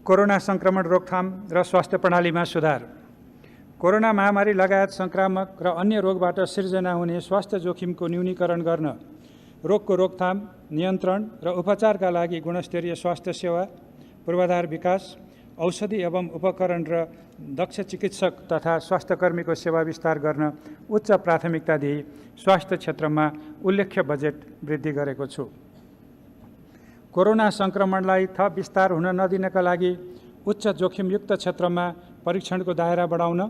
Corona संक्रमण रोकथाम र स्वास्थ्य प्रणालीमा सुधार। कोरोना महामारी लगायत संक्रामक र अन्य रोगबाट सिर्जना हुने स्वास्थ्य जोखिमको न्यूनीकरण गर्न, रोगको रोकथाम, नियन्त्रण र उपचारका लागि गुणस्तरीय स्वास्थ्य सेवा, पूर्वाधार विकास, औषधि एवं उपकरण र दक्ष चिकित्सक तथा स्वास्थ्यकर्मीको सेवा विस्तार गर्न उच्च प्राथमिकता दिई स्वास्थ्य क्षेत्रमा उल्लेख्य बजेट वृद्धि गरेको छु। कोरोना संक्रमणलाई थप विस्तार हुन नदिनका लागि उच्च जोखिमयुक्त क्षेत्रमा परीक्षणको दायरा बढाउन,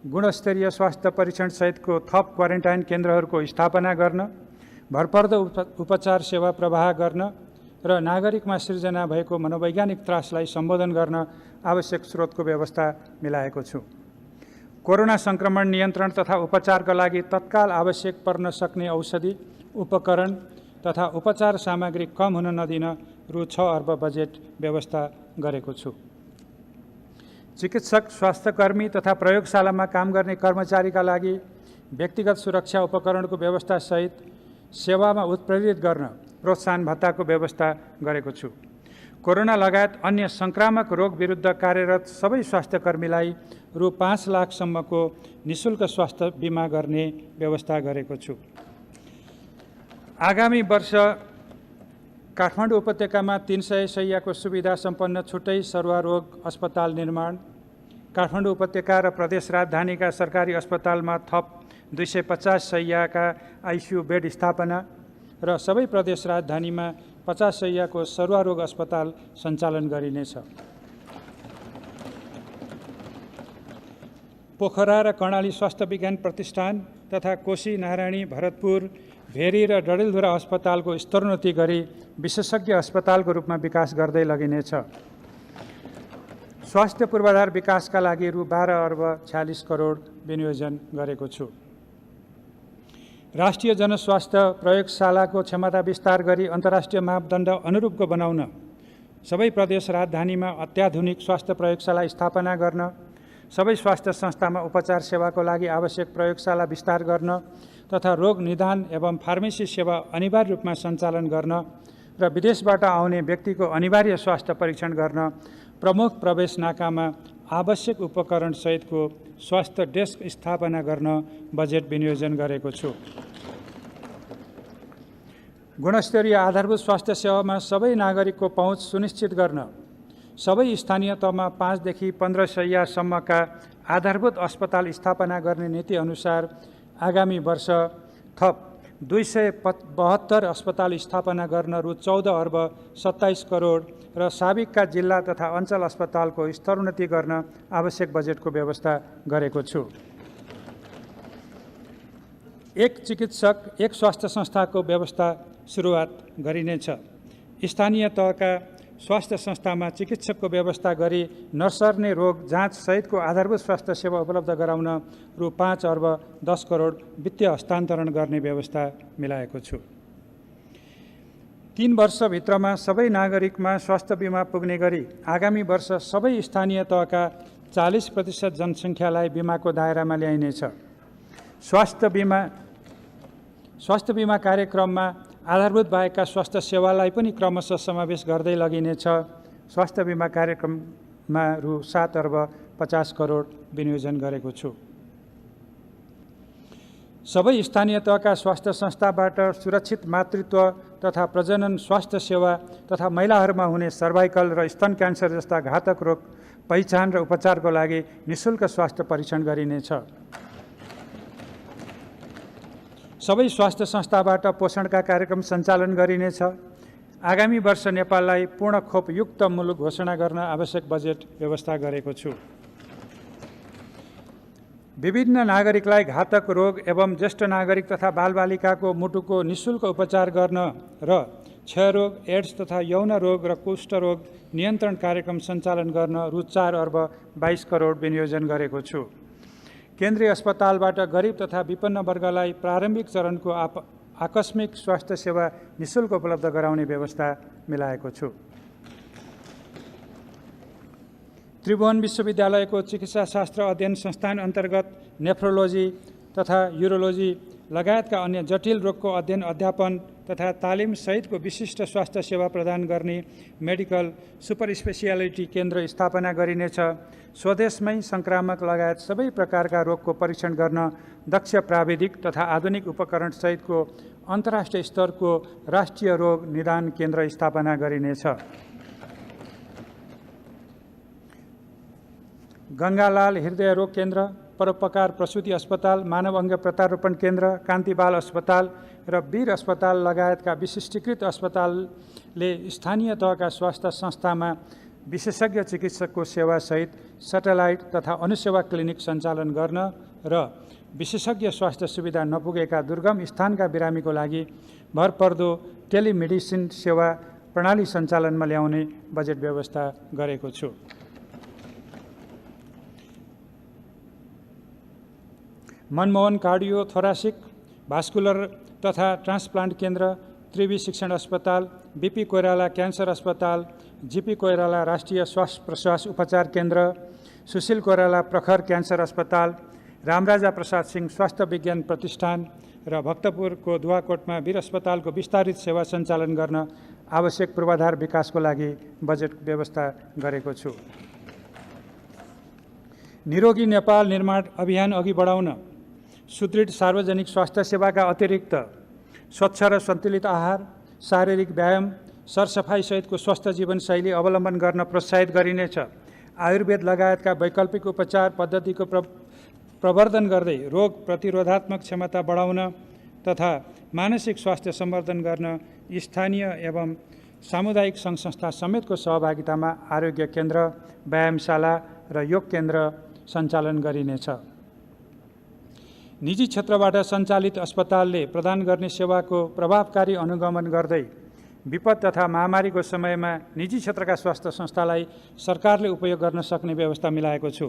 गुणस्तरीय स्वास्थ्य परीक्षण सहितको थप क्वारेन्टाइन केन्द्रहरूको स्थापना गर्न, भरपर्दो उपचार सेवा प्रवाह गर्न र नागरिकमा सिर्जना भएको मनोवैज्ञानिक त्रासलाई सम्बोधन गर्न आवश्यक स्रोतको व्यवस्था मिलाएको छु। कोरोना संक्रमण नियन्त्रण तथा उपचारका लागि तत्काल आवश्यक पर्न सक्ने औषधि, उपकरण तथा उपचार सामग्री कम हुन नदिन रु 6 अर्ब बजेट व्यवस्था गरेको छु। चिकित्सक, स्वास्थ्यकर्मी तथा प्रयोगशालामा काम गर्ने कर्मचारीका लागि व्यक्तिगत सुरक्षा उपकरणको व्यवस्था सहित सेवामा उत्प्रेरित गर्न प्रोत्साहन भत्ताको व्यवस्था गरेको छु। कोरोना लगायत अन्य संक्रामक रोग विरुद्ध कार्यरत सबै स्वास्थ्यकर्मीलाई रु 5 लाखसम्मको निःशुल्क स्वास्थ्य बिमा गर्ने व्यवस्था गरेको छु। आगामी वर्ष काठमाडौँ उपत्यकामा 300 शय्याको सुविधा सम्पन्न छुट्टै सरुवा रोग अस्पताल निर्माण, काठमाडौँ उपत्यका र प्रदेश राजधानीका सरकारी अस्पतालमा थप 250 शय्याका आइसियु बेड स्थापना र सबै प्रदेश राजधानीमा 50 शय्याको सरुवा रोग अस्पताल सञ्चालन गरिनेछ। पोखरा र कर्णाली स्वास्थ्य विज्ञान प्रतिष्ठान तथा कोशी, नारायणी, भरतपुर, भेरी र डडेलधुरा अस्पतालको स्तरोन्नति गरी विशेषज्ञ अस्पतालको रूपमा विकास गर्दै लगिनेछ। स्वास्थ्य पूर्वाधार विकासका लागि रु 12 अर्ब 46 करोड विनियोजन गरेको छु। राष्ट्रिय जनस्वास्थ्य प्रयोगशालाको क्षमता विस्तार गरी अन्तर्राष्ट्रिय मापदण्ड अनुरूपको बनाउन, सबै प्रदेश राजधानीमा अत्याधुनिक स्वास्थ्य प्रयोगशाला स्थापना गर्न, सबै स्वास्थ्य संस्थामा उपचार सेवाको लागि आवश्यक प्रयोगशाला विस्तार गर्न तथा रोग निदान एवं फार्मेसी सेवा अनिवार्य रूपमा सञ्चालन गर्न र विदेशबाट आउने व्यक्तिको अनिवार्य स्वास्थ्य परीक्षण गर्न प्रमुख प्रवेश नाकामा आवश्यक उपकरण सहितको स्वास्थ्य डेस्क स्थापना गर्न बजेट विनियोजन गरेको छु। गुणस्तरीय आधारभूत स्वास्थ्य सेवामा सबै नागरिकको पहुँच सुनिश्चित गर्न, सबै स्थानीय तहमा 5 देखि 15 शय्यासम्मका आधारभूत अस्पताल स्थापना गर्ने नीति अनुसार आगामी वर्ष थप 272 अस्पताल स्थापना गर्न रु 14 अर्ब 27 करोड र साबिकका जिल्ला तथा अञ्चल अस्पतालको स्तरोन्नति गर्न आवश्यक बजेटको व्यवस्था गरेको छु। एक चिकित्सक, एक स्वास्थ्य संस्थाको व्यवस्था सुरुवात गरिनेछ। स्थानीय तहका स्वास्थ्य संस्थामा चिकित्सकको व्यवस्था गरी नसर्ने रोग जाँच सहितको आधारभूत स्वास्थ्य सेवा उपलब्ध गराउन रु 5 अर्ब 10 करोड वित्तीय हस्तान्तरण गर्ने व्यवस्था मिलाएको छु। 3 वर्षभित्रमा सबै नागरिकमा स्वास्थ्य बिमा पुग्ने गरी आगामी वर्ष सबै स्थानीय तहका 40% जनसङ्ख्यालाई बिमाको दायरामा ल्याइनेछ। स्वास्थ्य बिमा कार्यक्रममा आधारभूत बाहेकका स्वास्थ्य सेवालाई पनि क्रमशः समावेश गर्दै लगिनेछ। स्वास्थ्य बिमा कार्यक्रममा रु 7 अर्ब 50 करोड विनियोजन गरेको छु। सबै स्थानीय तहका स्वास्थ्य संस्थाबाट सुरक्षित मातृत्व तथा प्रजनन स्वास्थ्य सेवा तथा महिलाहरूमा हुने सर्भाइकल र स्तन क्यान्सर जस्ता घातक रोग पहिचान र उपचारको लागि निःशुल्क स्वास्थ्य परीक्षण गरिनेछ। सबै स्वास्थ्य संस्थाबाट पोषणका कार्यक्रम सञ्चालन गरिनेछ। आगामी वर्ष नेपाललाई पूर्ण खोपयुक्त मुलुक घोषणा गर्न आवश्यक बजेट व्यवस्था गरेको छु। विभिन्न नागरिकलाई घातक रोग एवं ज्येष्ठ नागरिक तथा बालबालिकाको मुटुको निःशुल्क उपचार गर्न र क्षयरोग, एड्स तथा यौन रोग र कुष्ठरोग नियन्त्रण कार्यक्रम सञ्चालन गर्न रु 4 अर्ब 22 करोड विनियोजन गरेको छु। केन्द्रीय अस्पतालबाट गरिब तथा विपन्न वर्गलाई प्रारम्भिक चरणको आकस्मिक स्वास्थ्य सेवा निःशुल्क उपलब्ध गराउने व्यवस्था मिलाएको छु। त्रिभुवन विश्वविद्यालयको चिकित्साशास्त्र अध्ययन संस्थान अन्तर्गत नेफ्रोलोजी तथा युरोलोजी लगायतका अन्य जटिल रोगको अध्ययन अध्यापन तथा तालिम सहितको विशिष्ट स्वास्थ्य सेवा प्रदान गर्ने मेडिकल सुपर स्पेसियालिटी केन्द्र स्थापना गरिनेछ। स्वदेशमै संक्रामक लगायत सबै प्रकारका रोगको परीक्षण गर्न दक्ष प्राविधिक तथा आधुनिक उपकरण सहितको अन्तर्राष्ट्रिय स्तरको राष्ट्रिय रोग निदान केन्द्र स्थापना गरिनेछ। गङ्गालाल हृदय रोग केन्द्र, परोपकार प्रसुति अस्पताल, मानव अङ्ग प्रत्यारोपण केन्द्र, कान्ति बाल अस्पताल र वीर अस्पताल लगायतका विशिष्टीकृत अस्पतालले स्थानीय तहका स्वास्थ्य संस्थामा विशेषज्ञ चिकित्सकको सेवासहित सेटेलाइट तथा अनुसेवा क्लिनिक सञ्चालन गर्न र विशेषज्ञ स्वास्थ्य सुविधा नपुगेका दुर्गम स्थानका बिरामीको लागि भरपर्दो टेलिमेडिसिन सेवा प्रणाली सञ्चालनमा ल्याउने बजेट व्यवस्था गरेको छु। मनमोहन कार्डियो थोरासिक भास्कुलर तथा ट्रान्सप्लान्ट केन्द्र, त्रिवी शिक्षण अस्पताल, बीपी कोइराला क्यान्सर अस्पताल, जीपी कोइराला राष्ट्रिय श्वास प्रश्वास उपचार केन्द्र, सुशील कोइराला प्रखर क्यान्सर अस्पताल, रामराजा प्रसाद सिंह स्वास्थ्य विज्ञान प्रतिष्ठान र भक्तपुरको दुवाकोटमा वीर अस्पतालको विस्तारित सेवा सञ्चालन गर्न आवश्यक पूर्वाधार विकासको लागि बजेट व्यवस्था गरेको छु। निरोगी नेपाल निर्माण अभियान अघि बढाउन सुदृढ सार्वजनिक स्वास्थ्य सेवाका अतिरिक्त स्वच्छ र सन्तुलित आहार, शारीरिक व्यायाम, सरसफाइ सहितको स्वस्थ जीवनशैली अवलम्बन गर्न प्रोत्साहित गरिनेछ। आयुर्वेद लगायतका वैकल्पिक उपचार पद्धतिको प्रवर्धन गर्दै रोग प्रतिरोधात्मक क्षमता बढाउन तथा मानसिक स्वास्थ्य सम्वर्धन गर्न स्थानीय एवं सामुदायिक सङ्घ संस्था समेतको सहभागितामा आरोग्य केन्द्र, व्यायामशाला र योग केन्द्र सञ्चालन गरिनेछ। निजी क्षेत्रबाट सञ्चालित अस्पतालले प्रदान गर्ने सेवाको प्रभावकारी अनुगमन गर्दै विपद तथा महामारीको समयमा निजी क्षेत्रका स्वास्थ्य संस्थालाई सरकारले उपयोग गर्न सक्ने व्यवस्था मिलाएको छु।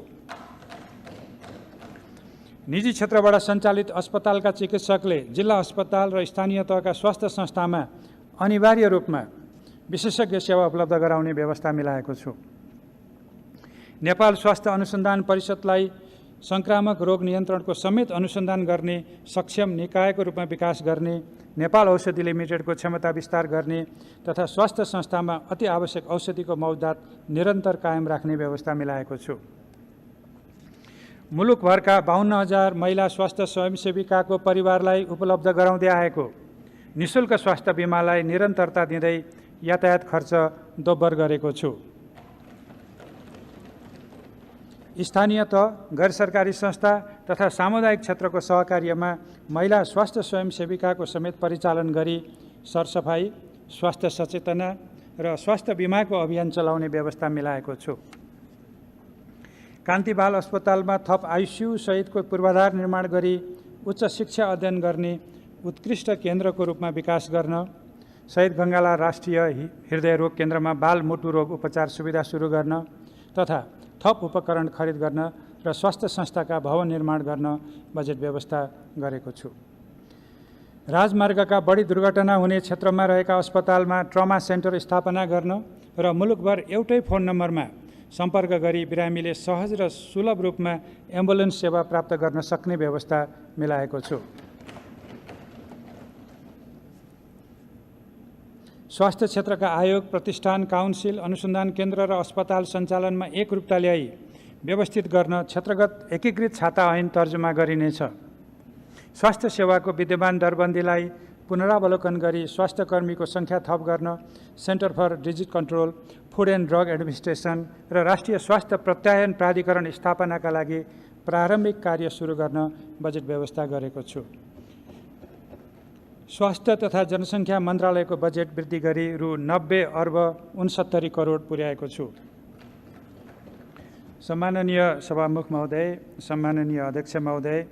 निजी क्षेत्रबाट सञ्चालित अस्पतालका चिकित्सकले जिल्ला अस्पताल र स्थानीय तहका स्वास्थ्य संस्थामा अनिवार्य रूपमा विशेषज्ञ सेवा उपलब्ध गराउने व्यवस्था मिलाएको छु। नेपाल स्वास्थ्य अनुसन्धान परिषदलाई संक्रामक रोग नियन्त्रणको समेत अनुसन्धान गर्ने सक्षम निकायको रूपमा विकास गर्ने, नेपाल औषधि लिमिटेडको क्षमता विस्तार गर्ने तथा स्वास्थ्य संस्थामा अति आवश्यक औषधिको मौजदात निरन्तर कायम राख्ने व्यवस्था मिलाएको छु। मुलुकभरका 52,000 महिला स्वास्थ्य स्वयंसेविकाको परिवारलाई उपलब्ध गराउँदै आएको निःशुल्क स्वास्थ्य बिमालाई निरन्तरता दिँदै यातायात खर्च दोब्बर गरेको छु। स्थानीय तह, गैर सरकारी संस्था तथा सामुदायिक क्षेत्रको सहकार्यमा महिला स्वास्थ्य स्वयंसेविकाको समेत परिचालन गरी सरसफाई, स्वास्थ्य सचेतना र स्वास्थ्य बिमाको अभियान चलाउने व्यवस्था मिलाएको छु। कान्ति बाल अस्पतालमा थप आइसियु सहितको पूर्वाधार निर्माण गरी उच्च शिक्षा अध्ययन गर्ने उत्कृष्ट केन्द्रको रूपमा विकास गर्न, शहीद गङ्गालाल राष्ट्रिय हृदय रोग केन्द्रमा बाल मुटु रोग उपचार सुविधा सुरु गर्न तथा थप उपकरण खरिद गर्न र स्वास्थ्य संस्थाका भवन निर्माण गर्न बजेट व्यवस्था गरेको छु। राजमार्गका बढी दुर्घटना हुने क्षेत्रमा रहेका अस्पतालमा ट्रमा सेन्टर स्थापना गर्न र मुलुकभर एउटै फोन नम्बरमा सम्पर्क गरी बिरामीले सहज र सुलभ रूपमा एम्बुलेन्स सेवा प्राप्त गर्न सक्ने व्यवस्था मिलाएको छु। स्वास्थ्य क्षेत्रका आयोग, प्रतिष्ठान, काउन्सिल, अनुसन्धान केन्द्र र अस्पताल सञ्चालनमा एकरूपता ल्याई व्यवस्थित गर्न क्षेत्रगत एकीकृत छाता ऐन तर्जुमा गरिनेछ। स्वास्थ्य सेवाको विद्यमान दरबन्दीलाई पुनरावलोकन गरी स्वास्थ्य कर्मीको सङ्ख्या थप गर्न centre for disease control, food and drug administration र राष्ट्रिय स्वास्थ्य प्रत्यायन प्राधिकरण स्थापनाका लागि प्रारम्भिक कार्य सुरु गर्न बजेट व्यवस्था गरेको छु। स्वास्थ्य तथा जनसङ्ख्या मन्त्रालयको बजेट वृद्धि गरी रु 90 अर्ब 69 करोड पुर्याएको छु। सम्माननीय सभामुख महोदय, सम्माननीय अध्यक्ष महोदय,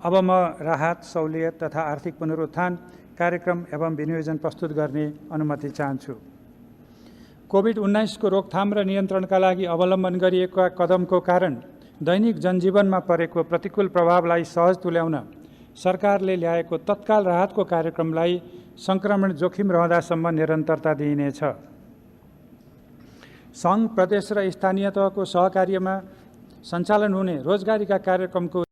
अब म राहत, सहुलियत तथा आर्थिक पुनरुत्थान कार्यक्रम एवं विनियोजन प्रस्तुत गर्ने अनुमति चाहन्छु। कोभिड-19 को रोकथाम र नियन्त्रणका लागि अवलम्बन गरिएका कदमको कारण दैनिक जनजीवनमा परेको प्रतिकूल प्रभावलाई सहज तुल्याउन सरकारले ल्याएको तत्काल राहतको कार्यक्रमलाई संक्रमण जोखिम रहँदासम्म निरन्तरता दिइनेछ। सङ्घ, प्रदेश र स्थानीय तहको सहकार्यमा सञ्चालन हुने रोजगारीका कार्यक्रमको